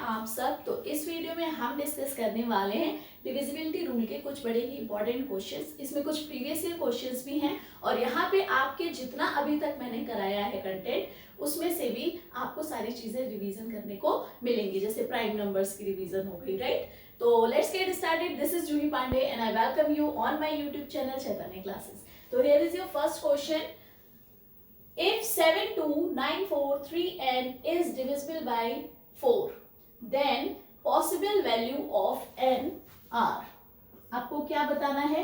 आप सब। तो इस वीडियो में हम डिस्कस करने वाले हैं डिविजिबिलिटी रूल के कुछ बड़े ही इंपॉर्टेंट क्वेश्चंस। इसमें कुछ प्रीवियस ईयर क्वेश्चंस भी हैं और यहाँ पे आपके जितना अभी तक मैंने कराया है कंटेंट उसमें से भी आपको सारी चीजें रिवीजन करने को मिलेंगी, जैसे प्राइम नंबर्स की रिवीजन हो गई, राइट। तो let's get started. This is Juhi Pandey and I welcome you on my YouTube channel Chaitanya Classes. तो here is your first question. If 72943n is divisible by 4, then possible value of n are। आपको क्या बताना है?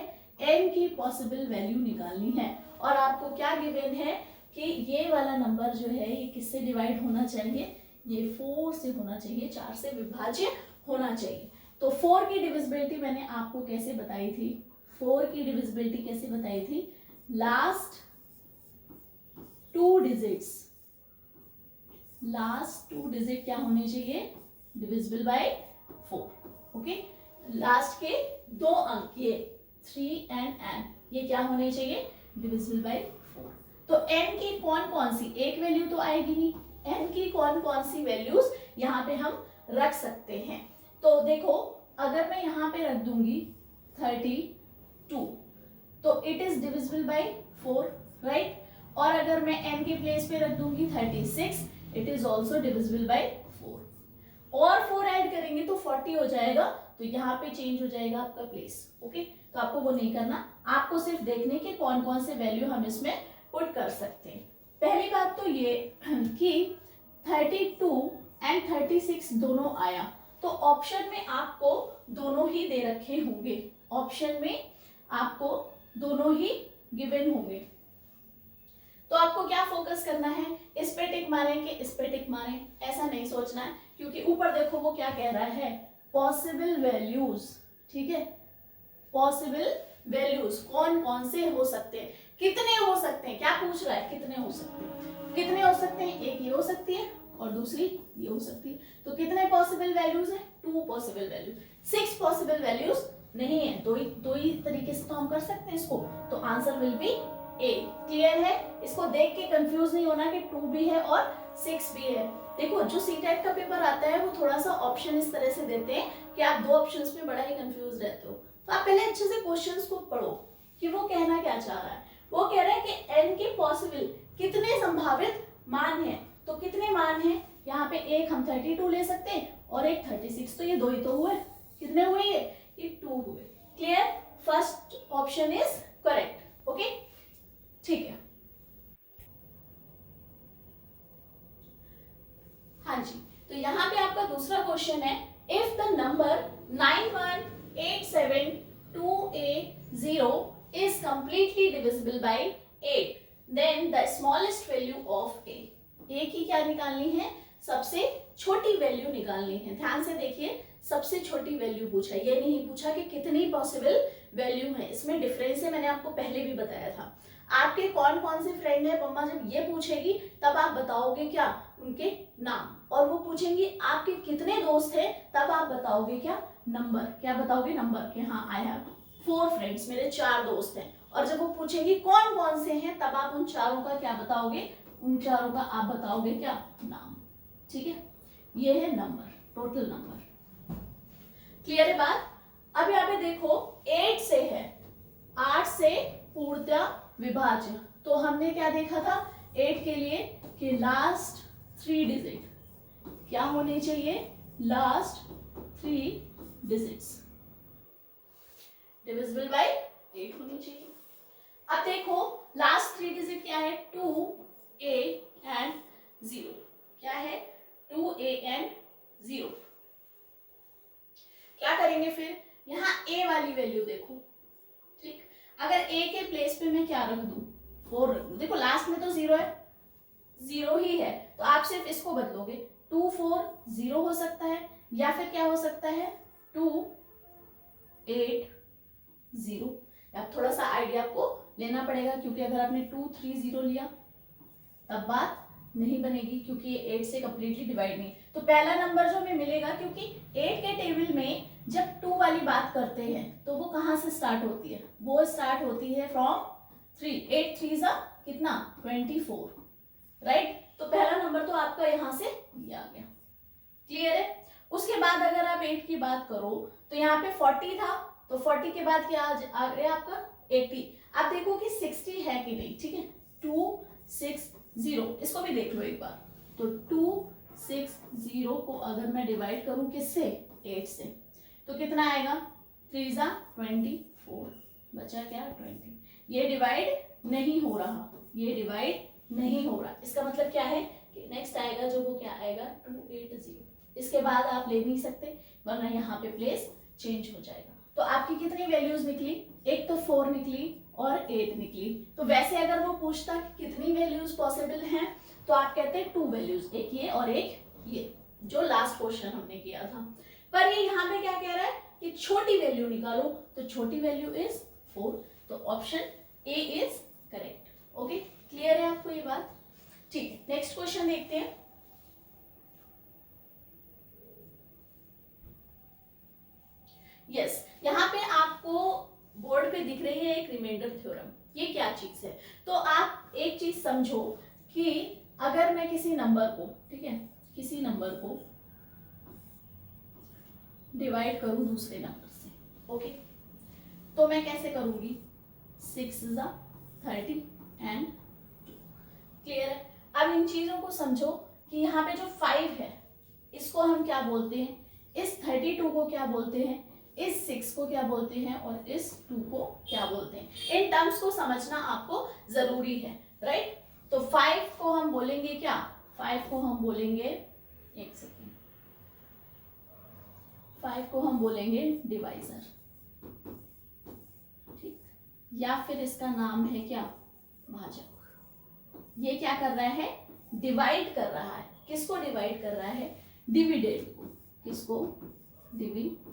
n की possible value निकालनी है और आपको क्या गिवन है कि ये वाला नंबर जो है ये किससे डिवाइड होना चाहिए? ये 4 से होना चाहिए, 4 से विभाज्य होना चाहिए। तो 4 की डिविजिबिलिटी मैंने आपको कैसे बताई थी? 4 की डिविजिबिलिटी कैसे बताई थी? लास्ट टू डिजिट क्या होने चाहिए? Divisible by 4। ओके, लास्ट के दो अंक ये 3 एंड n ये क्या होने चाहिए? Divisible by 4। तो n की कौन कौन सी एक वैल्यू तो आएगी नहीं, n की कौन कौन सी वैल्यूज यहाँ पे हम रख सकते हैं? तो देखो, अगर मैं यहाँ पे रख दूंगी 32 तो it is divisible by 4, right. और अगर मैं n के प्लेस पे रख दूंगी 36, it is also divisible by 4। और 4 ऐड करेंगे तो 40 हो जाएगा, तो यहाँ पे चेंज हो जाएगा आपका प्लेस। ओके, तो आपको वो नहीं करना, आपको सिर्फ देखने के कौन कौन से वैल्यू हम इसमें पुट कर सकते हैं। पहली बात तो ये कि 32 एंड 36 दोनों आया, तो ऑप्शन में आपको दोनों ही दे रखे होंगे, ऑप्शन में आपको दोनों ही गिवन होंगे। तो आपको क्या फोकस करना है? इस पे टिक मारें कि इस पे टिक मारें, ऐसा नहीं सोचना है, क्योंकि ऊपर देखो वो क्या कह रहा है? पॉसिबल वैल्यूज, ठीक है। पॉसिबल वैल्यूज कौन कौन से हो सकते हैं, कितने हो सकते हैं, क्या पूछ रहा है? कितने हो सकते हैं, कितने हो सकते हैं? एक ये हो सकती है और दूसरी ये हो सकती है। तो कितने पॉसिबल वैल्यूज है? 2 पॉसिबल वैल्यूज। 6 पॉसिबल वैल्यूज नहीं है, दो ही तरीके से तो हम कर सकते हैं इसको। तो answer will be A. Clear है? इसको देख के कंफ्यूज नहीं होना कि 2 भी है और 6 भी है। देखो, जो सीटेट का पेपर आता है वो थोड़ा सा ऑप्शन इस तरह से देते हैं कि आप दो ऑप्शंस में बड़ा ही कंफ्यूज रहते हो। तो आप पहले अच्छे से क्वेश्चंस को पढ़ो कि वो कहना क्या चाह रहा है। वो कह रहा है कि n के पॉसिबल कितने संभावित मान हैं। तो कितने मान हैं? यहाँ पे एक हम 32 ले सकते हैं और एक 36, तो ये दो ही तो हुए। कितने हुए? ये 2 हुए। Clear? First option is correct. Okay, ठीक है। हाँ जी, तो यहाँ पे आपका दूसरा क्वेश्चन है, if the number 9187280 is completely divisible by 8, then the smallest value of a। की क्या निकालनी है? सबसे छोटी वैल्यू निकालनी है। ध्यान से देखिए, सबसे छोटी वैल्यू पूछा, ये नहीं पूछा कि कितनी पॉसिबल वैल्यू है। इसमें डिफरेंस है, मैंने आपको पहले भी बताया था। आपके कौन कौन से फ्रेंड है, मम्मा जब ये पूछेगी तब आप बताओगे क्या? उनके नाम। और वो पूछेंगी आपके कितने दोस्त हैं, तब आप बताओगे क्या? नंबर। क्या बताओगे? नंबर, कि हाँ आई हैव 4 फ्रेंड्स, मेरे 4 दोस्त हैं। और जब वो पूछेंगी कौन कौन से हैं, तब आप उन चारों का क्या बताओगे? उन चारों का आप बताओगे क्या? नाम। ठीक है, ये है नंबर, टोटल नंबर। क्लियर है बात? अब यहाँ पे देखो 8 से है, 8 से पूर्णतः विभाज्य। तो हमने क्या देखा था 8 के लिए कि लास्ट 3 डिजिट क्या होने चाहिए? लास्ट 3 डिजिट्स डिविजिबल बाय 8 होनी चाहिए। अब देखो लास्ट 3 डिजिट क्या है? 2a and 0। क्या है? 2a and 0। क्या करेंगे फिर? यहाँ a वाली वैल्यू देखो, ठीक। अगर a के प्लेस पे मैं क्या रख दूं? 4 रख दूं। देखो लास्ट में तो 0 है, 0 ही है, तो आप सिर्फ इसको बदलोगे। 2 4 0 हो सकता है, या फिर क्या हो सकता है? 2 8 0। अब थोड़ा सा आइडिया आपको लेना पड़ेगा, क्योंकि अगर आपने 2 3 0 लिया तब बात नहीं बनेगी, क्योंकि ये 8 से कंप्लीटली डिवाइड नहीं। तो पहला नंबर जो हमें मिलेगा, क्योंकि 8 के टेबल में जब 2 वाली बात करते हैं तो वो कहाँ से स्टार्ट होती है? वो स्टार्ट होती है फ्रॉम 3। 8 3 कितना? 24, राइट। तो पहला नंबर तो आपका यहाँ से ये आ गया। क्लियर है? आप 8 की बात करो तो यहाँ पे 40 था, तो 40 के बाद क्या आ गया आपका 80। आप देखो कि 60 है कि नहीं, ठीक है। 260, इसको भी देख लो एक बार। तो 260 को अगर मैं डिवाइड करूं किससे, 8 से, तो कितना आएगा, 3 × 24, बचा क्या 20। ये डिवाइड नहीं हो रहा, ये डिवाइड नहीं हो रहा, इसका मतलब क्या है कि नेक्स्ट आएगा जो वो क्या आएगा 280। इसके बाद आप ले नहीं सकते वरना यहाँ पे प्लेस चेंज हो जाएगा। तो आपकी कितनी वैल्यूज निकली, एक तो 4 निकली और 8 निकली। तो वैसे अगर वो पूछता कि कितनी वैल्यूज पॉसिबल हैं तो आप कहते हैं 2 वैल्यूज, एक ये और एक ये, जो लास्ट क्वेश्चन हमने किया था। पर ये यहाँ पे क्या कह रहा है कि छोटी वैल्यू निकालो, तो छोटी वैल्यू इज 4, तो option A is correct. Okay, clear है आपको ये बात? ठीक है, नेक्स्ट क्वेश्चन देखते हैं। यस, यहाँ पे आपको बोर्ड पे दिख रही है एक रिमाइंडर थ्योरम। ये क्या चीज है, तो आप एक चीज समझो कि अगर मैं किसी नंबर को, ठीक है, किसी नंबर को डिवाइड करूं दूसरे नंबर से, ओके, तो मैं कैसे करूंगी, 6 × 30 एंड 2। क्लियर है? अब इन चीजों को समझो कि यहाँ पे जो 5 है इसको हम क्या बोलते हैं, इस 32 को क्या बोलते हैं, इस 6 को क्या बोलते हैं और इस 2 को क्या बोलते हैं। इन टर्म्स को समझना आपको जरूरी है, राइट। तो 5 को हम बोलेंगे क्या, 5 को हम बोलेंगे, एक सेकेंड, 5 को हम बोलेंगे डिवाइजर, ठीक, या फिर इसका नाम है क्या, भाजक। ये क्या कर रहा है, डिवाइड कर रहा है, किसको डिवाइड कर रहा है, डिविडेंड को, किसको, डिविडेंड।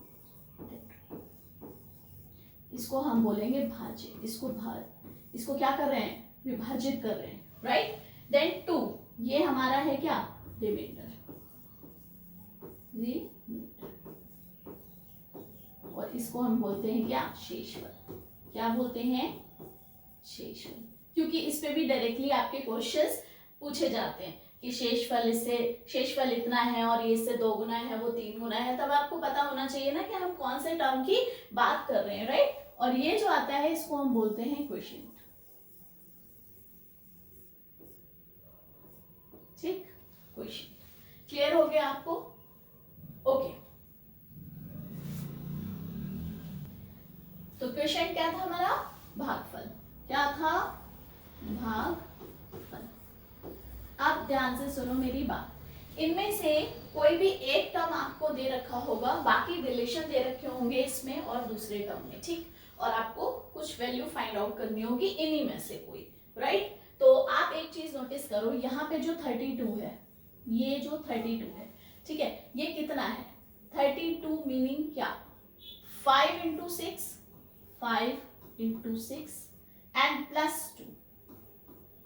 इसको हम बोलेंगे भाज्य, इसको क्या कर रहे हैं, विभाजित कर रहे हैं, राइट। देन 2, ये हमारा है क्या, रिमाइंडर, और इसको हम बोलते हैं क्या, शेषफल। क्या बोलते हैं, शेषफल, क्योंकि इस पे भी डायरेक्टली आपके क्वेश्चंस पूछे जाते हैं कि शेषफल इतना है और ये इससे 2 गुना है, वो 3 गुना है, तब आपको पता होना चाहिए ना कि हम कौन से टर्म की बात कर रहे हैं, राइट। और ये जो आता है इसको हम बोलते हैं क्वोशिएंट, ठीक, क्वोशिएंट। क्लियर हो गया आपको? ओके, तो क्वोशिएंट क्या था हमारा, भागफल। क्या था, भागफल। आप ध्यान से सुनो मेरी बात, इनमें से कोई भी एक टर्म आपको दे रखा होगा, बाकी रिलेशन दे रखे होंगे इसमें और दूसरे टर्म में, ठीक, और आपको कुछ वैल्यू फाइंड आउट करनी होगी इन्हीं में से कोई, राइट। तो आप एक चीज नोटिस करो, यहाँ पे जो 32 है, ये जो 32 है, ठीक है, ये कितना है, 32 मीनिंग क्या, 5 × 6, 5 × 6 एंड +2,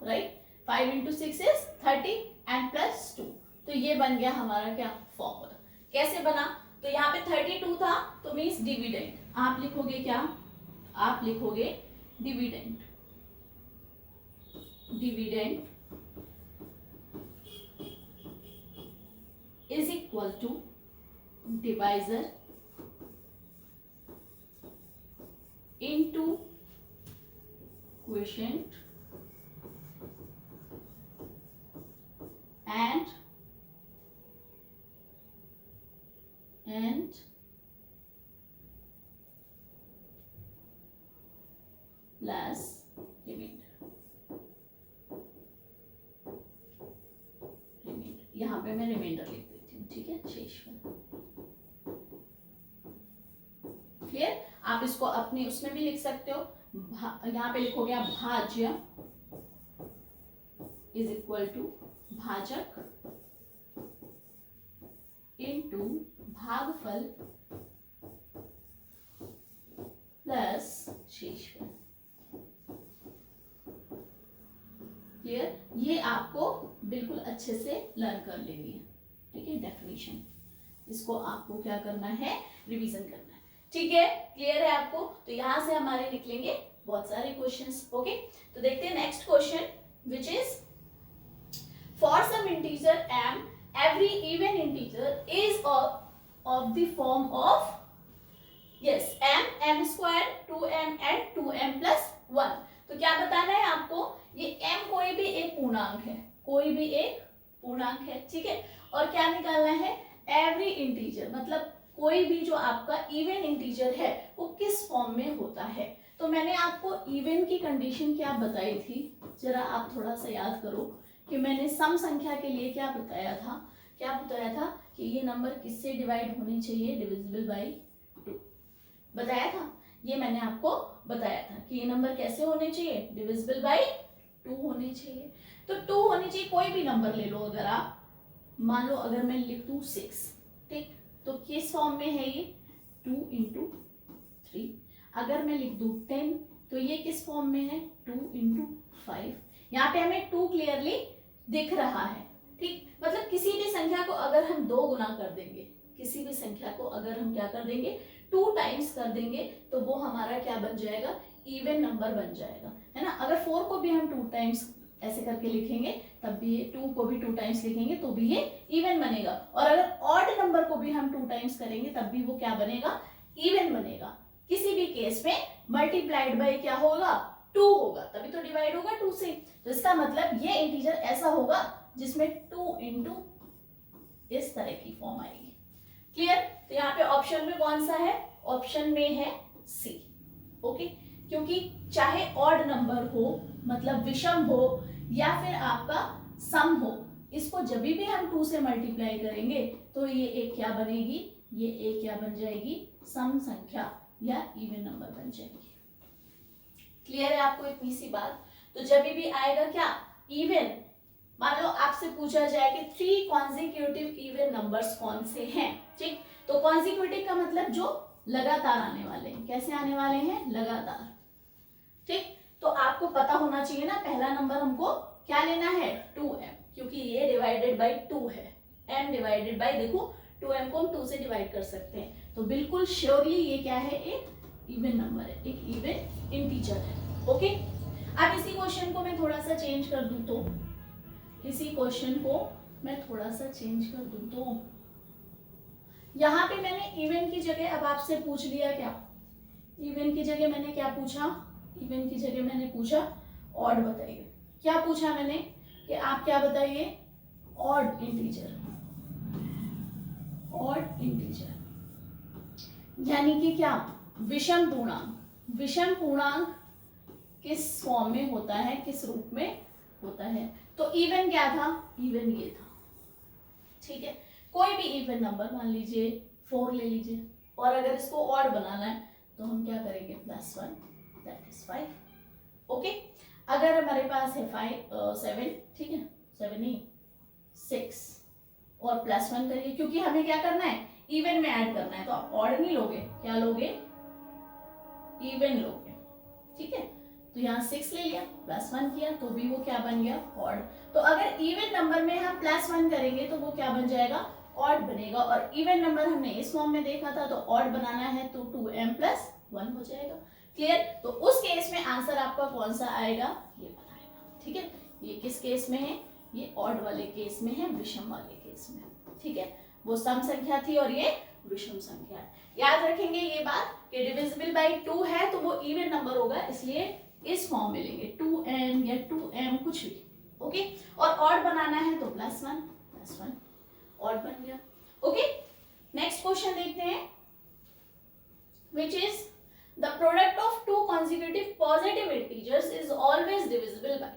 राइट। 5 × 6 इज 30 एंड +2, तो ये बन गया हमारा क्या, फॉर्मूला। कैसे बना, तो यहाँ पे 32 था तो मीन्स डिविडेंड, आप लिखोगे क्या, आप लिखोगे dividend, dividend is equal to divisor into quotient and plus remainder, यहाँ पे मैं रिमाइंडर लिख देती हूँ, ठीक है, शेषफल। क्लियर? आप इसको अपने उसमें भी लिख सकते हो, यहाँ पे लिखोगे आप भाज्य इज इक्वल टू भाजक इनटू भागफल प्लस शेषफल। क्लियर? ये आपको बिल्कुल अच्छे से लर्न कर लेनी है, ठीक है, डेफिनेशन। इसको आपको क्या करना है, रिवीजन करना है, ठीक है। क्लियर है आपको? तो यहां से हमारे निकलेंगे बहुत सारे क्वेश्चंस, ओके। तो देखते हैं next question, which is for some integer m every even integer is a of the form of yes m square 2m and 2m plus 1। तो क्या बताना है आपको, ये m कोई भी एक पूर्णांक है, कोई भी एक पूर्णांक है, ठीक है। और क्या निकालना है, एवरी इंटीजर, मतलब कोई भी जो आपका इवन इंटीजर है वो किस फॉर्म में होता है। तो मैंने आपको इवन की कंडीशन क्या बताई थी, जरा आप थोड़ा सा याद करो कि मैंने सम संख्या के लिए क्या बताया था, क्या बताया था कि ये नंबर किससे डिवाइड होने चाहिए, डिविजिबल बाई 2 बताया था। ये मैंने आपको बताया था कि ये नंबर कैसे होने चाहिए, डिविजिबल बाई 2 होने चाहिए। तो 2 होने चाहिए, कोई भी नंबर ले लो। अगर आप मान लो अगर मैं लिख दूं 6, ठीक, तो किस फॉर्म में है ये, 2 इंटू 3। अगर मैं लिख दूं 10 तो ये किस फॉर्म में है, 2 इंटू 5। यहाँ पे हमें 2 क्लियरली दिख रहा है, ठीक। मतलब किसी भी संख्या को अगर हम 2 गुना कर देंगे, किसी भी संख्या को अगर हम क्या कर देंगे, 2 टाइम्स कर देंगे, तो वो हमारा क्या बन जाएगा, इवन नंबर बन जाएगा, है ना। अगर 4 को भी हम 2 टाइम्स ऐसे करके लिखेंगे तब भी ये, 2 को भी 2 टाइम्स लिखेंगे तो भी ये इवन बनेगा। और अगर ऑड नंबर को भी हम 2 टाइम्स करेंगे तब भी वो क्या बनेगा, इवन बनेगा। किसी भी केस में मल्टीप्लाइड बाय क्या होगा, 2 होगा, तभी तो डिवाइड होगा 2 से। तो इसका मतलब ये इंटीजर ऐसा होगा जिसमें 2 इंटू इस तरह की फॉर्म आएगी। क्लियर। तो यहाँ पे ऑप्शन में कौन सा है, ऑप्शन में है सी। ओके, क्योंकि चाहे ऑड नंबर हो, मतलब विषम हो, या फिर आपका सम हो, इसको जब भी हम 2 से मल्टीप्लाई करेंगे तो ये एक क्या बनेगी, ये एक क्या बन जाएगी, सम संख्या या इवन नंबर बन जाएगी। क्लियर है आपको इतनी सी बात। तो जब भी आएगा क्या, इवन, मान लो आपसे पूछा जाए कि 3 कॉन्जिक्यूटिव इवन नंबर्स कौन से हैं, ठीक। तो कॉन्जिक्यूटिव का मतलब जो लगातार आने वाले हैं, कैसे आने वाले हैं, लगातार, ठीक। तो आपको पता होना चाहिए ना, पहला नंबर हमको क्या लेना है, 2m, क्योंकि ये डिवाइडेड बाय 2 है, m डिवाइडेड बाय, देखो 2m को हम 2 से डिवाइड कर सकते हैं, तो बिल्कुल श्योरली ये क्या है, एक इवन नंबर है, एक इवन इंटीजर है। ओके, अब इसी क्वेश्चन को मैं थोड़ा सा चेंज कर दूं तो, इसी क्वेश्चन को मैं थोड़ा सा चेंज कर दूं तो, यहां पे मैंने इवन की जगह अब आपसे पूछ लिया, क्या इवन की जगह मैंने क्या पूछा, इवन की जगह मैंने पूछा ऑड बताइए। क्या पूछा मैंने कि आप क्या बताइए, ऑड इंटीजर, ऑड इंटीजर यानी कि क्या, विषम पूर्णांक। विषम पूर्णांक किस फॉर्म में होता है, किस रूप में होता है। तो इवन क्या था, इवन ये था, ठीक है। कोई भी इवन नंबर मान लीजिए 4 ले लीजिए, और अगर इसको ऑड बनाना है तो हम क्या करेंगे, +1, दैट इज 5। ओके, अगर हमारे पास है 7, ठीक है, 7 नहीं 6, और +1 करिए, क्योंकि हमें क्या करना है, इवन में ऐड करना है, तो आप ऑड नहीं लोगे, क्या लोगे, इवन लोगे, ठीक है। तो यहाँ 6 ले लिया, +1 किया, तो भी वो क्या बन गया, ऑड। तो अगर इवन नंबर में हम +1 करेंगे तो वो क्या बन जाएगा, ऑड बनेगा। और इवन नंबर हमने इस फॉर्म में देखा था, तो ऑड बनाना है तो 2m + 1 हो जाएगा। क्लियर। तो उस केस में आंसर आपका कौन सा आएगा, ये बनाएगा, ठीक है। ये किस केस में है, ये ऑड वाले केस में है, विषम वाले केस में, ठीक है। वो सम संख्या थी और ये विषम संख्या है। याद रखेंगे ये बात कि डिविजिबल बाय 2 है तो वो इवन नंबर होगा, इसलिए इस फॉर्म में लेंगे, 2n या 2m कुछ भी। ओके, और ऑड बनाना है तो +1 ऑड बन गया। ओके, नेक्स्ट क्वेश्चन देखते हैं, which is the product of 2 consecutive positive integers is always divisible by।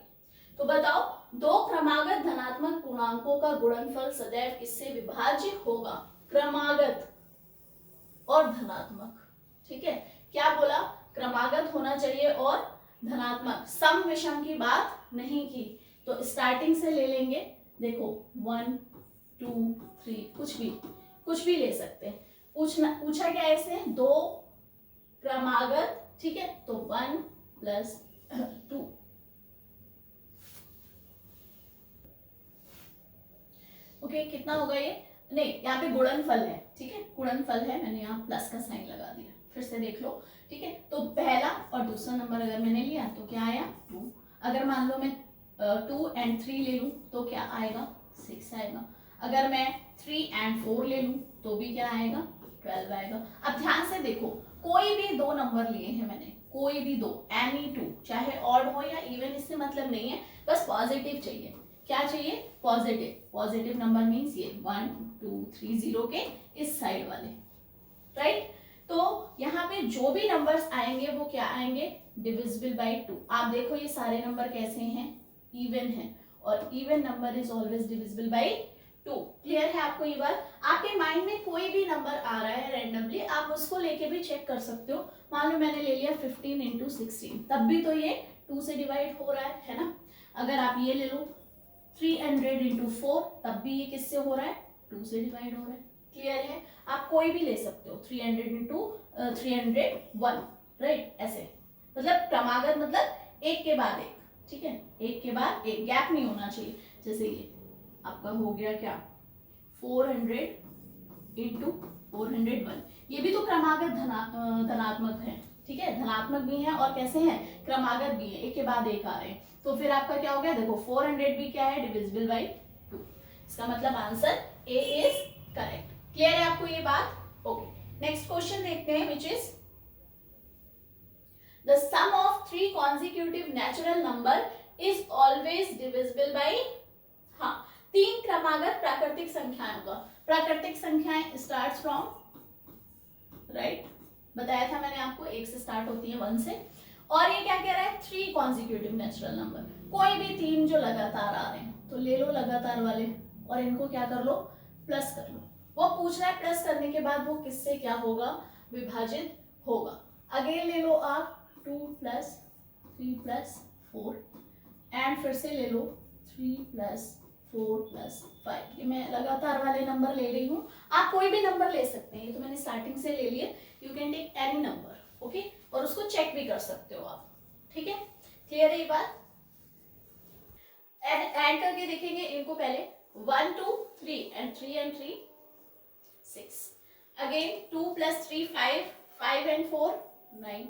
तो बताओ, 2 क्रमागत धनात्मक पूर्णांकों का गुणनफल सदैव किससे विभाज्य होगा, क्रमागत और धनात्मक, ठीक है। क्या बोला, क्रमागत होना चाहिए और धनात्मक, सम विषम की बात नहीं की। तो स्टार्टिंग से ले लेंगे, देखो 1 2 3, कुछ भी ले सकते हैं। पूछा क्या ऐसे, 2 क्रमागत, ठीक है, तो 1 + 2। ओके, कितना होगा ये, नहीं यहाँ पे गुणनफल है, ठीक है, गुणनफल है, मैंने यहाँ प्लस का साइन लगा दिया, फिर से देख लो, ठीक है। तो पहला और दूसरा नंबर अगर मैंने लिया तो क्या आया, 2। अगर मान लो मैं 2 और 3 ले लूं तो क्या आएगा, 6 आएगा। अगर मैं 3 एंड 4 ले लूं तो भी क्या आएगा 12 आएगा। अब ध्यान से देखो, कोई भी दो नंबर लिए हैं मैंने, कोई भी दो, एनी टू, चाहे ऑड हो या इवन, इससे मतलब नहीं है, बस पॉजिटिव चाहिए। क्या चाहिए? पॉजिटिव। पॉजिटिव नंबर मीन्स ये 1 2 3 0 के इस साइड वाले, राइट। तो यहाँ पे जो भी नंबर्स आएंगे वो क्या आएंगे? Divisible by 2। आप देखो ये सारे नंबर कैसे हैं? इवन है, और even number is always divisible by 2। Clear है आपको ये बात? आपके माइंड में कोई भी नंबर आ रहा है रैंडमली, आप उसको लेके भी चेक कर सकते हो। मान लो मैंने ले लिया 15 इंटू 16, तब भी तो ये 2 से डिवाइड हो रहा है ना। अगर आप ये ले लो 300 इंटू 4, तब भी ये किससे हो रहा है? 2 से डिवाइड हो रहा है। क्लियर है? आप कोई भी ले सकते हो, 300 इंटू 301, राइट। ऐसे मतलब क्रमागत, मतलब एक के बाद एक, ठीक है, एक के बाद एक, गैप नहीं होना चाहिए। जैसे ये आपका हो गया क्या 400 इंटू 401, ये भी तो क्रमागत धनात्मक है, ठीक है, धनात्मक भी है और कैसे हैं? क्रमागत भी है, एक के बाद एक आ रहे हैं। तो फिर आपका क्या हो गया? देखो 400 भी क्या है? Divisible by 2। इसका मतलब answer A is correct. Clear है आपको ये बात? ओके, नेक्स्ट क्वेश्चन देखते हैं, which is the sum of 3 consecutive natural number is always divisible by, हाँ, 3 क्रमागत प्राकृतिक संख्याओं का, प्राकृतिक संख्याएं स्टार्ट्स फ्रॉम, राइट, बताया था मैंने आपको, 1 से स्टार्ट होती है, 1 से। और ये क्या कह रहा है? 3 consecutive नेचुरल नंबर, कोई भी 3 जो लगातार आ रहे हैं, तो ले लो लगातार वाले और इनको क्या कर लो? प्लस कर लो। वो पूछ रहा है प्लस करने के बाद वो किससे क्या होगा? विभाजित होगा। अगेन ले लो आप 2 प्लस 3 प्लस 4, एंड फिर से ले लो 3 प्लस 4 प्लस 5। ये मैं लगातार वाले नंबर ले रही हूँ, आप कोई भी नंबर ले सकते हैं, ये तो मैंने स्टार्टिंग से ले लिए। You can take any number, okay, और उसको चेक भी कर सकते हो आप, ठीक है। क्लियर है ये बात? ऐड करके देखेंगे इनको पहले, 1 2 3 and 3 and 3 6, again 2 plus 3 5, 5 and 4 9,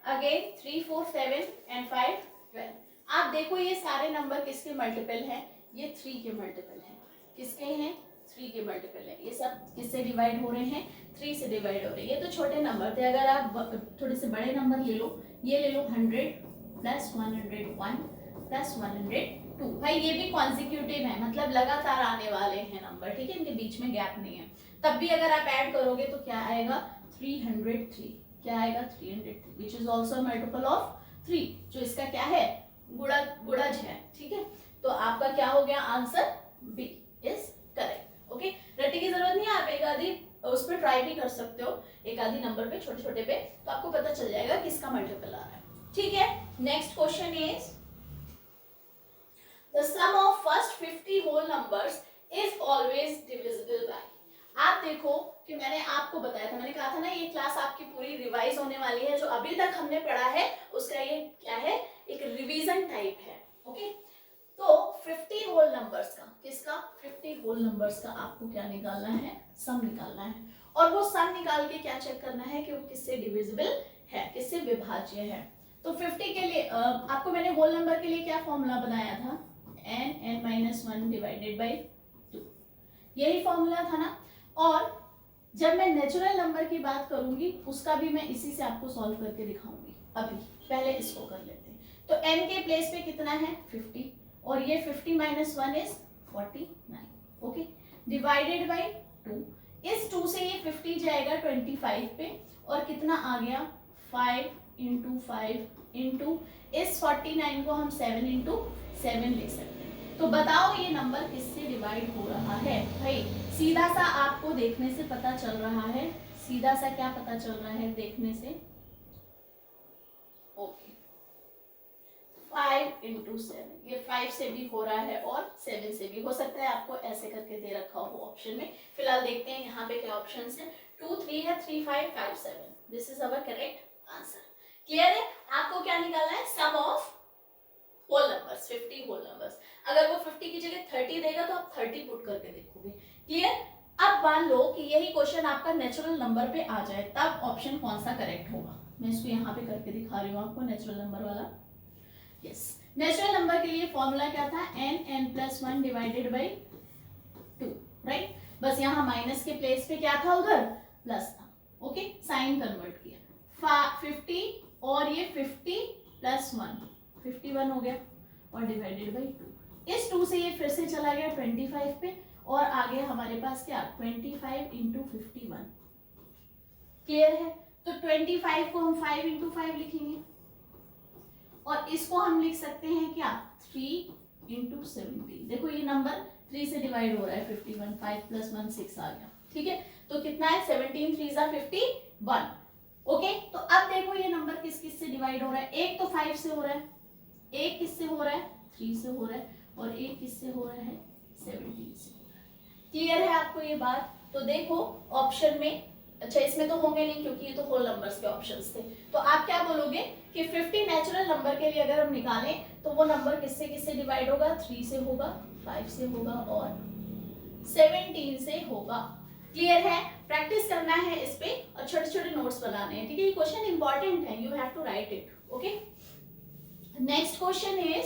again 3 4 7 and 5 12। आप देखो ये सारे नंबर किसके मल्टीपल हैं? ये 3 के मल्टीपल हैं। किसके हैं? 3 के मल्टीपल है। ये सब किससे डिवाइड हो रहे हैं? 3 से डिवाइड हो रहे हैं। ये तो छोटे नंबर थे, अगर आप थोड़े से बड़े नंबर ले लो, ये ले लो 100 प्लस 101 प्लस 102। भाई ये भी कॉन्सिक्यूटिव है, मतलब लगातार आने वाले हैं नंबर, ठीक है, इनके बीच में गैप नहीं है। तब भी अगर आप ऐड करोगे तो क्या आएगा? 303। क्या आएगा? 303, which is also multiple of 3, जो इसका क्या है? गुणज है, ठीक है। तो आपका क्या हो गया answer? B is correct. Okay, रटने की जरूरत नहीं है, आप एक आधी उस पर ट्राई भी कर सकते हो, एक आधी नंबर पे, छोटे छोटे पे, तो आपको पता चल जाएगा किसका मल्टीपल आ रहा है, ठीक है। Next question is the sum of first 50 whole numbers is always divisible by. आप देखो कि मैंने आपको बताया था, मैंने कहा था ना ये क्लास आपकी पूरी रिवाइज होने वाली है, जो अभी तक हमने पढ़ा है उसका ये क्या है? एक रिवीजन टाइप है, ओके। तो 50 होल नंबर्स का, किसका? 50 होल नंबर्स का आपको क्या निकालना है? सम निकालना है। और वो सम निकाल के क्या चेक करना है कि वो किससे डिविजिबल है, किससे विभाज्य है। तो 50 के लिए आपको मैंने होल नंबर के लिए क्या फॉर्मूला बनाया था? n(n-1) डिवाइडेड बाई 2, यही फॉर्मूला था ना। और जब मैं नेचुरल नंबर की बात करूंगी उसका भी मैं इसी से आपको सॉल्व करके दिखाऊंगी। अभी पहले इसको कर लेते हैं। तो n के प्लेस पे कितना है? 50, और ये 50 - 1 इज 49, ओके, डिवाइडेड बाई 2। इस 2 से ये 50 जाएगा 25 पे, और कितना आ गया? 5 × 5 इंटू इस 49 को हम 7 × 7 ले सकते हैं। तो बताओ ये नंबर किससे डिवाइड हो रहा है? भाई सीधा सा आपको देखने से पता चल रहा है, सीधा सा क्या पता चल रहा है देखने से? ओके, 5 × 7, ये 5 से भी हो रहा है और 7 से भी हो सकता है, आपको ऐसे करके दे रखा हो ऑप्शन में। फिलहाल देखते हैं यहाँ पे क्या ऑप्शन है। 2 3 है, 3 5 5 7, this is our correct answer. Clear है? आपको क्या निकालना है? Sum of whole numbers, 50 whole numbers. अगर वो 50 की जगह 30 देगा तो आप 30 पुट करके देखोगे। क्लियर? अब मान लो कि यही क्वेश्चन आपका नेचुरल नंबर पे आ जाए, तब ऑप्शन कौन सा करेक्ट होगा? मैं इसको यहाँ पे करके दिखा रही हूँ आपको, नेचुरल नंबर वाला। यस, नेचुरल नंबर के लिए फॉर्मूला क्या था? n(n+1) divided by 2, right. बस यहाँ माइनस के प्लेस पे क्या था, उधर प्लस था। ओके, साइन कन्वर्ट किया, 50 और ये 50 प्लस 1 51 हो गया और डिवाइडेड बाई 2। इस 2 से ये फिर से चला गया 25 पे और आ गया हमारे पास क्या 25 इंटू 51। क्लियर है? तो 25 को हम 5 इंटू 5 लिखेंगे और इसको हम लिख सकते हैं क्या 3 इंटू 17। देखो ये नंबर 3 से डिवाइड हो रहा है 51, 5 प्लस 1 6 आ गया। ठीक है, तो कितना है 17 3 जा 51। ओके, तो अब देखो ये नंबर किस किस से डिवाइड हो रहा है। एक तो 5 से हो रहा है, एक किससे हो रहा है 3 से हो रहा है और एक किससे हो रहा है 17 से हो रहा है। क्लियर है आपको ये बात? तो देखो ऑप्शन में, अच्छा इसमें तो होंगे नहीं क्योंकि ये तो होल नंबर्स के ऑप्शंस थे, तो आप क्या बोलोगे कि 50 नेचुरल नंबर के लिए अगर हम निकालें तो वो नंबर किससे किससे डिवाइड होगा, 3 से होगा, 5 से होगा और 17 से होगा। क्लियर है? प्रैक्टिस करना है इस पे और छोटे छोटे नोट्स बनाने हैं। ठीक है, ये क्वेश्चन इंपॉर्टेंट है, you have to write it. Okay, next question is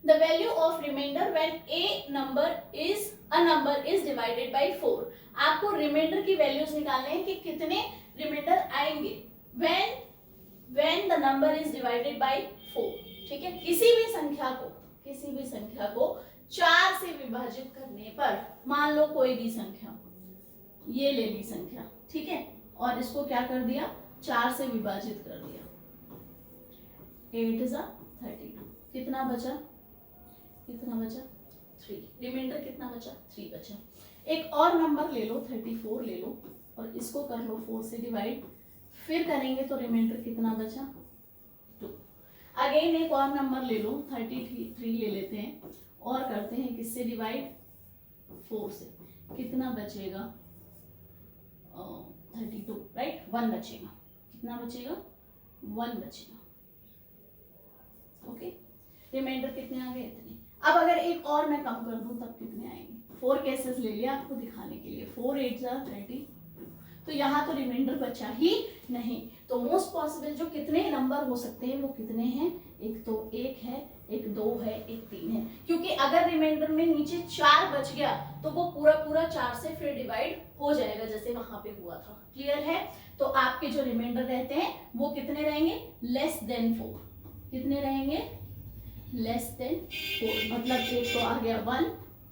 the value of remainder when a number is divided by 4। आपको रिमाइंडर की वैल्यूज निकालने हैं कि कितने रिमाइंडर आएंगे when the number is divided by 4। ठीक है, किसी भी संख्या को 4 से विभाजित करने पर, मान लो कोई भी संख्या, ये ले ली संख्या, ठीक है, और इसको क्या कर दिया 4 से विभाजित कर दिया, 8 is 32, कितना बचा 3, रिमाइंडर कितना बचा 3 बचा। एक और नंबर ले लो 34 ले लो और इसको कर लो 4 से डिवाइड, फिर करेंगे तो रिमाइंडर कितना बचा 2। अगेन एक और नंबर ले लो 33 ले लेते हैं और करते हैं किससे डिवाइड 4 से, कितना बचेगा 32, राइट, 1 बचेगा, कितना बचेगा 1 बचेगा। ओके, रिमाइंडर कितने आ गए इतने। अब अगर एक और मैं कम कर दूं तब कितने आएंगे, 4 केसेस ले लिया आपको दिखाने के लिए, 4 8 जा 32, तो यहाँ तो रिमाइंडर बचा ही नहीं। तो मोस्ट पॉसिबल जो कितने नंबर हो सकते हैं वो कितने हैं, एक तो 1 है, एक 2 है, एक 3 है, क्योंकि अगर रिमाइंडर में नीचे 4 बच गया तो वो पूरा 4 से फिर डिवाइड हो जाएगा जैसे वहां पे हुआ था। क्लियर है? तो आपके जो रिमाइंडर रहते हैं वो कितने रहेंगे, लेस देन 4। कितने रहेंगे, लेस देन 4, मतलब एक तो आ गया 1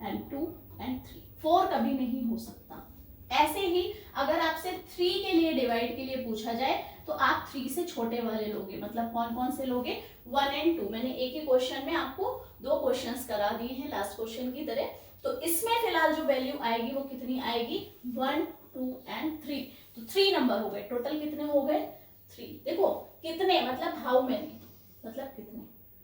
and 2 and 3, 4 कभी नहीं हो सकता। ऐसे ही अगर आपसे 3 के लिए डिवाइड के लिए पूछा जाए तो आप 3 से छोटे वाले लोगे, मतलब कौन कौन से लोगे 1 and 2। मैंने एक ही क्वेश्चन में आपको 2 क्वेश्चंस करा दिए हैं लास्ट क्वेश्चन की तरह। तो इसमें फिलहाल जो वैल्यू आएगी वो कितनी आएगी 1 2 and 3, तो 3 नंबर हो गए, टोटल कितने हो गए 3। देखो कितने मतलब हाउ मेनी, मतलब कितने।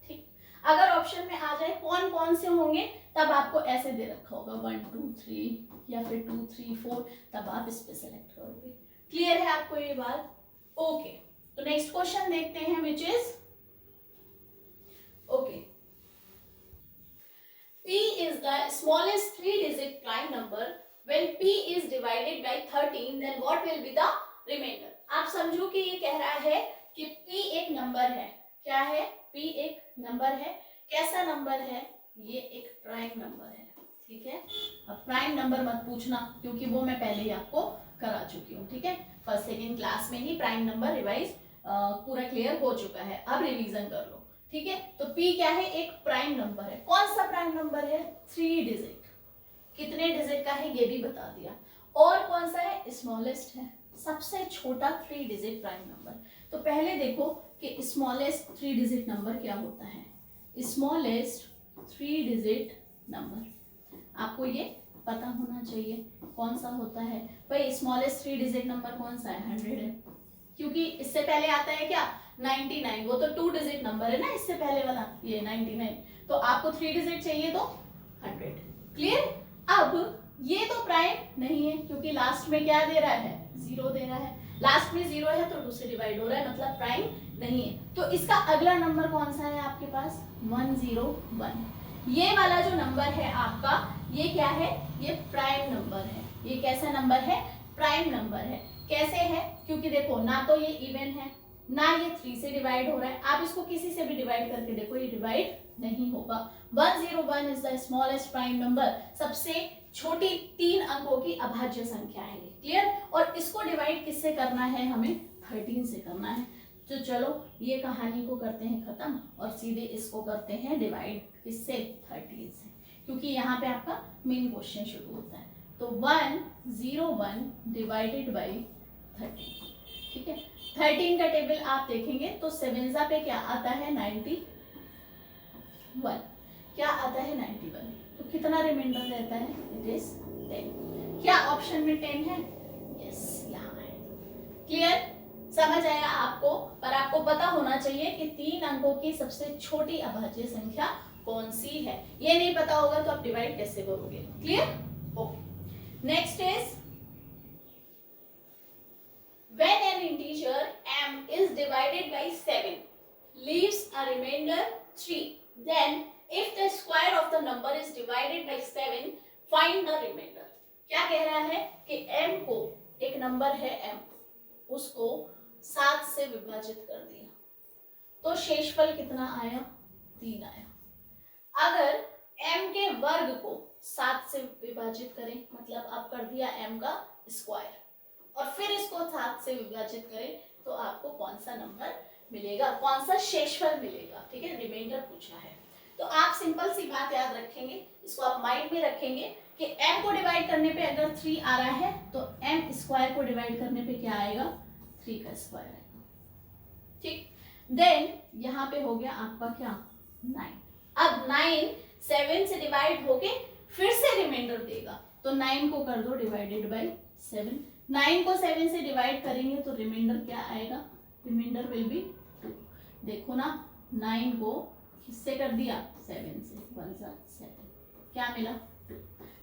ठीक, अगर ऑप्शन में आ जाए कौन कौन से होंगे तब आपको ऐसे दे रखा होगा 1 2 3 या फिर 2 3 4, तब आप इस पे सेलेक्ट करोगे। क्लियर है आपको ये बात? ओके, तो नेक्स्ट क्वेश्चन देखते हैं which is okay, p is the smallest 3-digit prime number when p is divided by 13 then what will be the remainder। आप समझो कि ये कह रहा है कि p एक नंबर है। क्या है? p एक नंबर है। कैसा नंबर है? ये एक प्राइम नंबर है। ठीक है, अब प्राइम नंबर मत पूछना क्योंकि वो मैं पहले ही आपको करा चुकी हूँ। ठीक है, फर्स्ट सेकेंड क्लास में ही प्राइम नंबर रिवाइज पूरा क्लियर हो चुका है, अब रिवीजन कर लो। ठीक है, तो p क्या है? एक प्राइम नंबर है। कौन सा प्राइम नंबर है? 3 डिजिट। कितने डिजिट का है ये भी बता दिया। और कौन सा है? स्मॉलेस्ट है, सबसे छोटा 3 डिजिट प्राइम नंबर। तो पहले देखो कि स्मॉलेस्ट 3 डिजिट नंबर क्या होता है। स्मॉलेस्ट 3 डिजिट नंबर आपको ये पता होना चाहिए कौन सा होता है। भाई स्मॉलेस्ट 3 डिजिट नंबर कौन सा है? 100 है, क्योंकि इससे पहले आता है क्या 99, वो तो 2 डिजिट नंबर है ना, इससे पहले वाला ये 99। तो आपको 3 डिजिट चाहिए तो 100। क्लियर? अब ये तो प्राइम नहीं है क्योंकि लास्ट में क्या दे रहा है? 0 दे रहा है। लास्ट में 0 है तो 2 से डिवाइड हो रहा है, मतलब प्राइम नहीं है। तो इसका अगला नंबर कौन सा है आपके पास? 101। ये वाला जो नंबर है आपका, ये क्या है? ये प्राइम नंबर है। ये कैसा नंबर है? प्राइम नंबर है। कैसे है? क्योंकि देखो ना तो ये इवन है ना ये 3 से डिवाइड हो रहा है। आप इसको किसी से भी डिवाइड करके देखो, ये डिवाइड नहीं होगा। 101 is the smallest prime number, सबसे छोटी 3 अंकों की अभाज्य संख्या है ये, क्लियर। और इसको डिवाइड किससे करना है, हमें 13 से करना है। तो चलो ये कहानी को करते हैं खत्म और सीधे इसको करते हैं डिवाइड किससे, 13 से, क्योंकि यहाँ पे आपका मेन क्वेश्चन शुरू होता है। तो 101 डिवाइडेड बाई 13, ठीक है। 13 का टेबल आप देखेंगे तो 7 पे क्या आता है, 91, क्या आता है 91, तो कितना रिमाइंडर रहता है, इट इज 10। क्या ऑप्शन में 10 है, यस यहाँ है, क्लियर, समझ आया आपको। पर आपको पता होना चाहिए कि 3 अंकों की सबसे छोटी अभाज्य संख्या कौन सी है। ये नहीं पता होगा तो आप डिवाइड कैसे करोगे, clear, okay. Next is when an integer m is divided by 7 leaves a remainder 3, then if the square of the number is divided by 7 find the remainder। क्या कह रहा है कि m को, एक नंबर है m, उसको 7 से विभाजित कर दिया तो शेषफल कितना आया, 3 आया। अगर m के वर्ग को 7 से विभाजित करें, मतलब आप कर दिया m का स्क्वायर और फिर इसको 7 से विभाजित करें तो आपको कौन सा नंबर मिलेगा, कौन सा शेषफल मिलेगा, ठीक है, रिमाइंडर पूछा है। तो आप सिंपल सी बात याद रखेंगे, इसको आप माइंड में रखेंगे कि m को डिवाइड करने पे अगर 3 आ रहा है तो m स्क्वायर को डिवाइड करने पे क्या आएगा, 3 का स्क्वायर आएगा, ठीक। देन यहाँ पे हो गया आपका क्या, 9। अब 9 7 से डिवाइड होके फिर से रिमाइंडर देगा तो 9 को कर दो डिवाइडेड बाई 7। 9 को 7 से डिवाइड करेंगे तो रिमाइंडर क्या आएगा, रिमाइंडर विल बी 2। देखो ना, 9 को किससे कर दिया, 7 से, 1 7, क्या मिला, 2।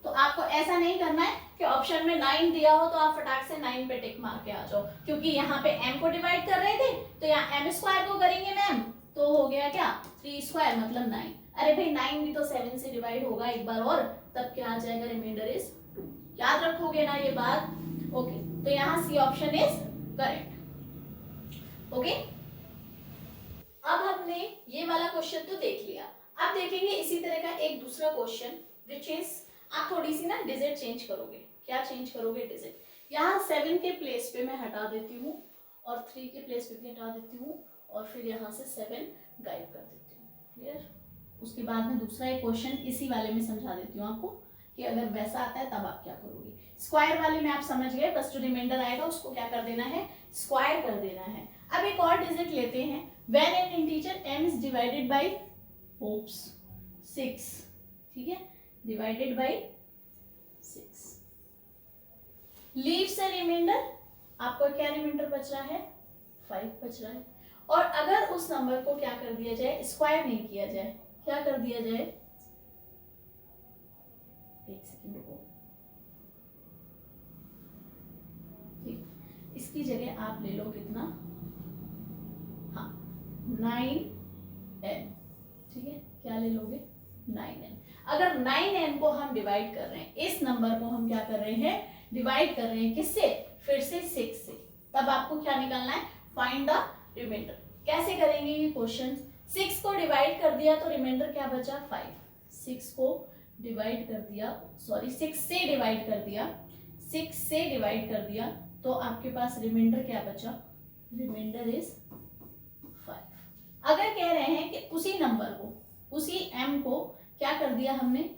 तो आपको ऐसा नहीं करना है कि ऑप्शन में 9 दिया हो तो आप फटाक से 9 पे टिक मार के आ जाओ, क्योंकि यहाँ पे m को डिवाइड कर रहे थे तो यहाँ m स्क्वायर को करेंगे मैम तो हो गया क्या, 3 स्क्वायर मतलब 9। अरे भाई 9 भी तो 7 से डिवाइड होगा एक बार और, तब क्या आ जाएगा, रिमाइंडर इज 2। याद रखोगे ना ये बात, ओके। तो यहाँ C option is correct, okay. अब हमने ये वाला क्वेश्चन तो देख लिया, अब देखेंगे इसी तरह का एक दूसरा क्वेश्चन विच इज, आप थोड़ी सी ना डिजिट चेंज करोगे। क्या चेंज करोगे, डिजिट। यहाँ 7 के प्लेस पे मैं हटा देती हूँ और 3 के प्लेस पे भी हटा देती हूँ और फिर यहाँ से 7 गायब कर देती हूँ, क्लियर। उसके बाद में दूसरा एक क्वेश्चन इसी वाले में समझा देती हूँ आपको कि अगर वैसा आता है तब आप क्या करोगे। स्क्वायर वाले में आप समझ गए, बस जो रिमाइंडर आएगा उसको क्या कर देना है, स्क्वायर कर देना है। अब एक और डिजिट लेते हैं, when an integer m is divided by 6, ठीक है, divided by 6 leaves a remainder, आपको क्या रिमाइंडर बच रहा है, 5 बच रहा है। और अगर उस नंबर को क्या कर दिया जाए, स्क्वायर नहीं किया जाए, क्या कर दिया जाए, एक सेकंड को, ठीक, इसकी जगह आप ले लो कितना, हाँ 9n, ठीक है, क्या ले लोगे, 9n। अगर 9n को हम डिवाइड कर रहे हैं, इस नंबर को हम क्या कर रहे हैं, डिवाइड कर रहे हैं किससे, फिर से 6 से, तब आपको क्या निकालना है, फाइंड द रिमाइंडर। कैसे करेंगे ये क्वेश्चन, 6 को डिवाइड कर दिया तो रिमाइंडर क्या बचा, 5। 6 को डिवाइड कर दिया, सॉरी 6 से डिवाइड कर दिया, 6 से डिवाइड कर दिया तो आपके पास रिमाइंडर क्या बचा, रिमाइंडर इज 5। अगर कह रहे हैं कि उसी नंबर को, उसी m को क्या कर दिया हमने,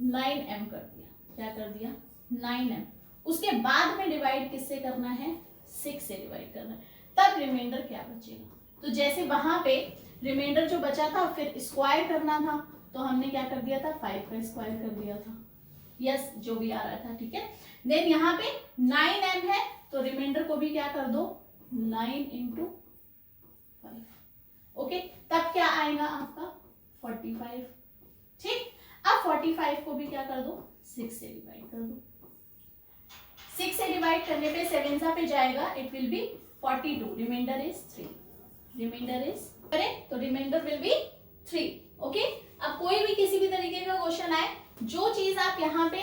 9m कर दिया, क्या कर दिया, 9m, उसके बाद में डिवाइड किससे करना है, 6 से डिवाइड करना है, तब रिमाइंडर क्या बचेगा। तो जैसे वहां पे रिमाइंडर जो बचा था फिर स्क्वायर करना था तो हमने क्या कर दिया था, 5 का स्क्वायर कर दिया था, यस जो भी आ रहा था, ठीक है। देन यहाँ पे 9m है तो रिमाइंडर को भी क्या कर दो, 9 इंटू 5, ओके, तब क्या आएगा आपका 45, ठीक। अब 45 को भी क्या कर दो, 6 से डिवाइड कर दो, 6 से डिवाइड करने पे 7 पे जाएगा, it will be 42, remainder is 3, remainder is correct, तो रिमाइंडर विल बी 3, ओके। अब कोई भी किसी भी तरीके का क्वेश्चन आए, जो चीज आप यहाँ पे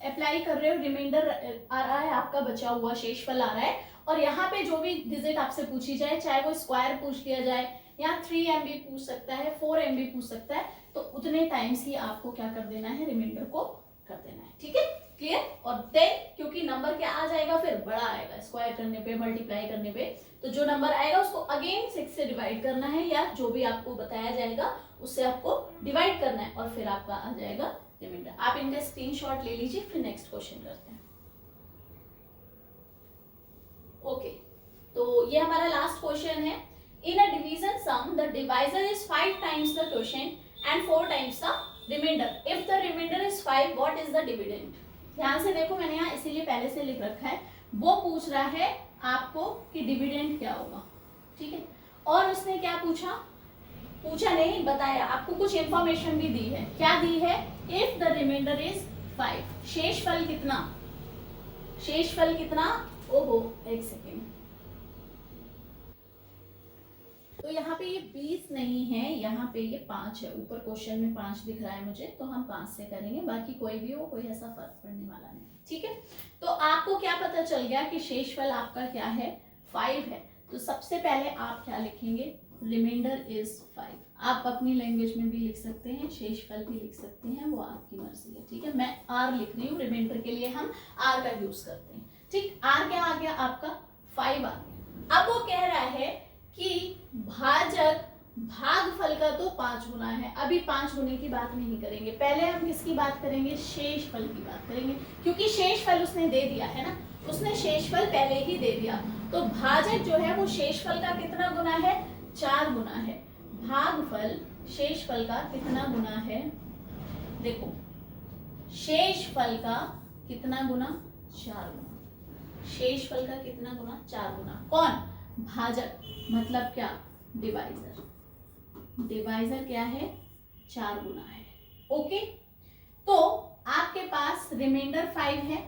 अप्लाई कर रहे हो, रिमाइंडर आ रहा है आपका, बचा हुआ शेषफल आ रहा है, और यहाँ पे जो भी डिजिट आपसे पूछी जाए, चाहे वो स्क्वायर पूछ लिया जाए या 3m भी पूछ सकता है, 4m भी पूछ सकता है, तो उतने टाइम्स ही आपको क्या कर देना है, रिमाइंडर को कर देना है, ठीक है, क्लियर। और देन क्योंकि नंबर क्या आ जाएगा, फिर बड़ा आएगा, स्क्वायर करने पे, मल्टीप्लाई करने पे, तो जो नंबर आएगा उसको अगेन 6 से डिवाइड करना है, या जो भी आपको बताया जाएगा उससे आपको डिवाइड करना है, और फिर आपका आ जाएगा रिमाइंडर। आप इनका स्क्रीनशॉट ले लीजिए, फिर नेक्स्ट क्वेश्चन करते हैं। ओके, तो ये हमारा लास्ट क्वेश्चन है। In a division sum the divisor is 5 times the question and 4 times the remainder. If the remainder is 5, what is the dividend. ध्यान से देखो, मैंने यहाँ इसीलिए पहले से लिख रखा है, वो पूछ रहा है आपको कि डिविडेंड क्या होगा, ठीक है। और उसने क्या पूछा, पूछा नहीं, बताया, आपको कुछ इंफॉर्मेशन भी दी है। क्या दी है, इफ द रिमाइंडर इज 5, शेषफल कितना, शेषफल कितना, ओहो एक सेकेंड, तो यहाँ पे ये 20 नहीं है, यहाँ पे ये 5 है, ऊपर क्वेश्चन में 5 दिख रहा है मुझे, तो हम 5 से करेंगे, बाकी कोई भी हो, कोई ऐसा फर्क पड़ने वाला नहीं, ठीक है। तो आपको क्या पता चल गया कि शेषफल आपका क्या है, 5 है। तो सबसे पहले आप क्या लिखेंगे, रिमाइंडर इज 5। आप अपनी लैंग्वेज में भी लिख सकते हैं, शेषफल भी लिख सकते हैं, वो आपकी मर्जी है, ठीक है। मैं आर लिख रही हूँ, रिमाइंडर के लिए हम आर का यूज करते हैं, ठीक। आर क्या आ गया आपका, 5 आ गया। अब वो कह रहा है कि भाजक भागफल का तो 5 गुना है। अभी 5 गुने की बात नहीं करेंगे, पहले हम किसकी बात करेंगे, शेषफल की बात करेंगे, क्योंकि शेषफल उसने दे दिया है ना, उसने शेषफल पहले ही दे दिया। तो भाजक जो है वो शेषफल का कितना गुना है, 4 गुना है। भागफल शेषफल का कितना गुना है, देखो शेषफल का कितना गुना, 4 गुना। शेषफल का कितना गुना, 4 गुना। कौन, भाजक, मतलब क्या, डिवाइजर। डिवाइजर क्या है, 4 गुना है, ओके। तो आपके पास रिमाइंडर 5 है,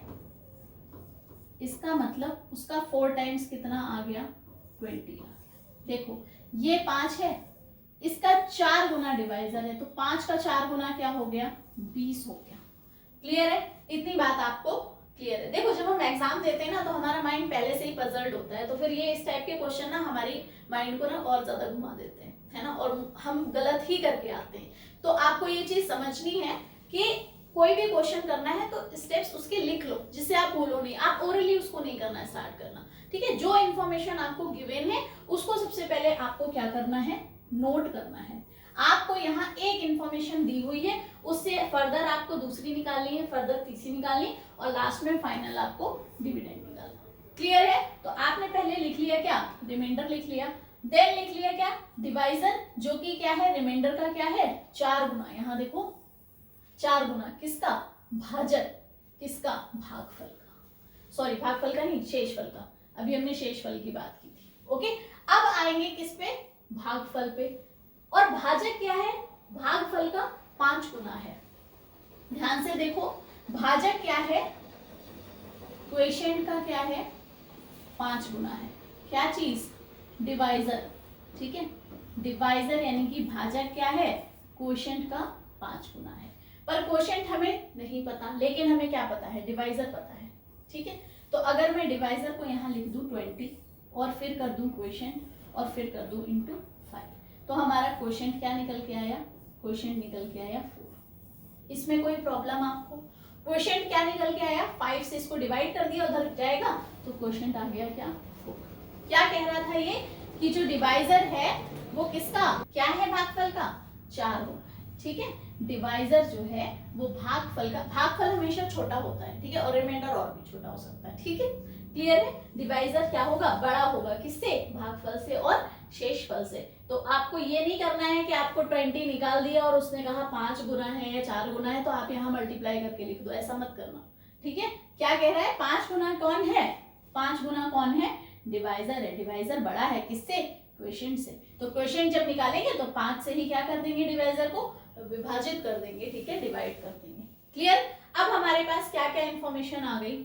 इसका मतलब उसका 4 टाइम्स कितना आ गया, 20 आ गया। देखो ये 5 है, इसका 4 गुना डिवाइजर है, तो 5 का 4 गुना क्या हो गया, 20 हो गया। क्लियर है, इतनी बात आपको क्लियर है। देखो जब हम एग्जाम देते हैं ना, तो हमारा माइंड पहले से ही पजल्ड होता है, तो फिर ये इस टाइप के क्वेश्चन ना हमारी माइंड को ना और ज्यादा घुमा देते हैं, है ना, और हम गलत ही करके आते हैं। तो आपको ये चीज समझनी है कि कोई भी क्वेश्चन करना है तो स्टेप्स उसके लिख लो, जिससे आप बोलो नहीं, आप ओरली उसको नहीं करना स्टार्ट करना, ठीक है। जो इन्फॉर्मेशन आपको गिवन है उसको सबसे पहले आपको क्या करना है, नोट करना है। आपको यहाँ एक इंफॉर्मेशन दी हुई है, उससे फर्दर आपको दूसरी निकालनी है, फर्दर तीसरी निकालनी, और लास्ट में फाइनल आपको डिविडेंड निकालना। क्लियर है, तो आपने पहले लिख लिया क्या, रिमाइंडर लिख लिया, देन लिख लिया क्या, डिवाइजर, जो कि क्या है, रिमाइंडर का क्या है, 4 गुना। यहाँ देखो 4 गुना किसका, भाजक, किसका, भागफल का, सॉरी भागफल का नहीं, शेषफल का, अभी हमने शेषफल की बात की थी, ओके। अब आएंगे किस पे, भागफल पे। और भाजक क्या है, भागफल का 5 गुना है। ध्यान से देखो, भाजक क्या है, क्वोशिएंट का क्या है, 5 गुना है। क्या चीज, डिवाइजर, ठीक है। डिवाइजर यानी कि भाजक क्या है, क्वोशिएंट का 5 गुना है। पर क्वोशिएंट हमें नहीं पता, लेकिन हमें क्या पता है, डिवाइजर पता है, ठीक है। तो अगर मैं डिवाइजर को यहाँ लिख दूं 20, और फिर कर दूं क्वोशिएंट, और फिर कर दूं इंटू 5, तो हमारा क्वोशिएंट क्या निकल के आया, क्वोशिएंट निकल के आया 4। इसमें कोई प्रॉब्लम आपको, क्वोशिएंट क्या निकल के आया, 5 से इसको डिवाइड कर दिया, उधर जाएगा, तो क्वोशिएंट आ गया क्या, 4। क्या कह रहा था ये, कि जो डिवाइजर है वो किसका क्या है, भागफल का 4 गुना, ठीक है। डिवाइजर जो है वो भागफल का, भागफल हमेशा छोटा होता है, ठीक है, और रिमाइंडर और भी छोटा हो सकता है, ठीक है। क्लियर है, डिवाइजर क्या होगा, बड़ा होगा, किससे, भागफल से और शेषफल से। तो आपको ये नहीं करना है कि आपको 20 निकाल दिया और उसने कहा 5 गुना है या 4 गुना है, तो आप यहाँ मल्टीप्लाई करके लिख दो, ऐसा मत करना, ठीक है। क्या कह रहा है, 5 गुना कौन है, 5 गुना कौन है, डिवाइजर है। डिवाइजर बड़ा है किससे, क्वोशिएंट से। तो क्वोशिएंट जब निकालेंगे तो 5 से ही क्या कर देंगे, डिवाइजर को विभाजित कर देंगे, ठीक है, डिवाइड कर देंगे। क्लियर। अब हमारे पास क्या क्या इंफॉर्मेशन आ गई,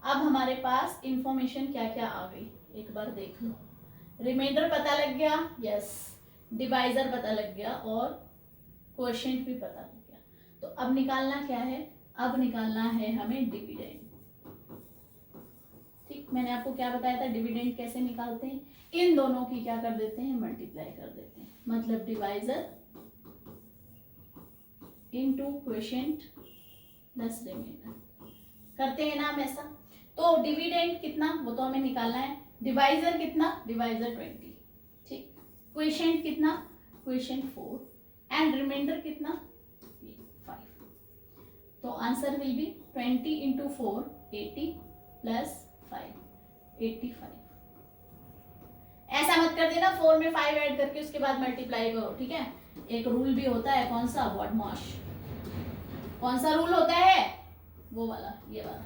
अब हमारे पास इंफॉर्मेशन क्या क्या आ गई, एक बार देख लो। रिमाइंडर पता लग गया, यस, डिवाइजर पता लग गया, और क्वोशिएंट भी पता लग गया। तो अब निकालना क्या है, अब निकालना है हमें डिविडेंड। ठीक, मैंने आपको क्या बताया था, डिविडेंड कैसे निकालते हैं, इन दोनों की क्या कर देते हैं, मल्टीप्लाई कर देते हैं, मतलब divisor into quotient plus remainder. करते हैं ना हम ऐसा। तो डिविडेंड कितना वो तो हमें निकालना है, डिवाइजर कितना, डिवाइजर 20, ठीक, क्वोशिएंट कितना, क्वोशिएंट 4 एंड रिमाइंडर कितना 5। तो answer will be 20 into 4 80 plus 5 85। ऐसा मत कर देना 4 में 5 ऐड करके उसके बाद मल्टीप्लाई करो, ठीक है। एक रूल भी होता है, कौन सा, BODMAS। कौन सा रूल होता है, वो वाला, ये वाला।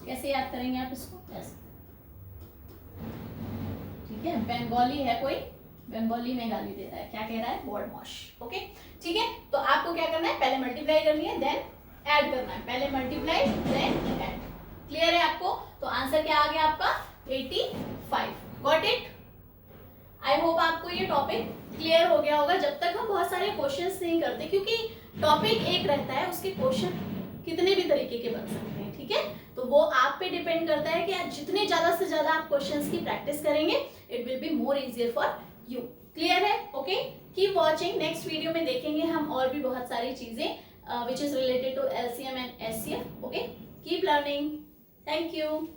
कैसे याद करेंगे आप इसको, ऐसे, ठीक है। बंगाली है कोई, बंगाली में गाली दे रहा है, क्या कह रहा है, BODMAS। ओके, ठीक है। तो आपको क्या करना है, पहले मल्टीप्लाई करनी है देन ऐड करना है, पहले मल्टीप्लाई देन ऐड। क्लियर है आपको। तो आंसर क्या आ गया आपका 85। Got it. आई होप आपको ये टॉपिक क्लियर हो गया होगा। जब तक हम बहुत सारे क्वेश्चंस नहीं करते, क्योंकि टॉपिक एक रहता है, उसके क्वेश्चन कितने भी तरीके के बन सकते हैं, ठीक है। तो वो आप पे डिपेंड करता है कि आप जितने ज्यादा से ज्यादा आप क्वेश्चंस की प्रैक्टिस करेंगे, it will be more easier for you. Clear है, okay. Keep watching, next video में देखेंगे हम और भी बहुत सारी चीजें which is related to LCM and SCF। Okay, keep learning. Thank you.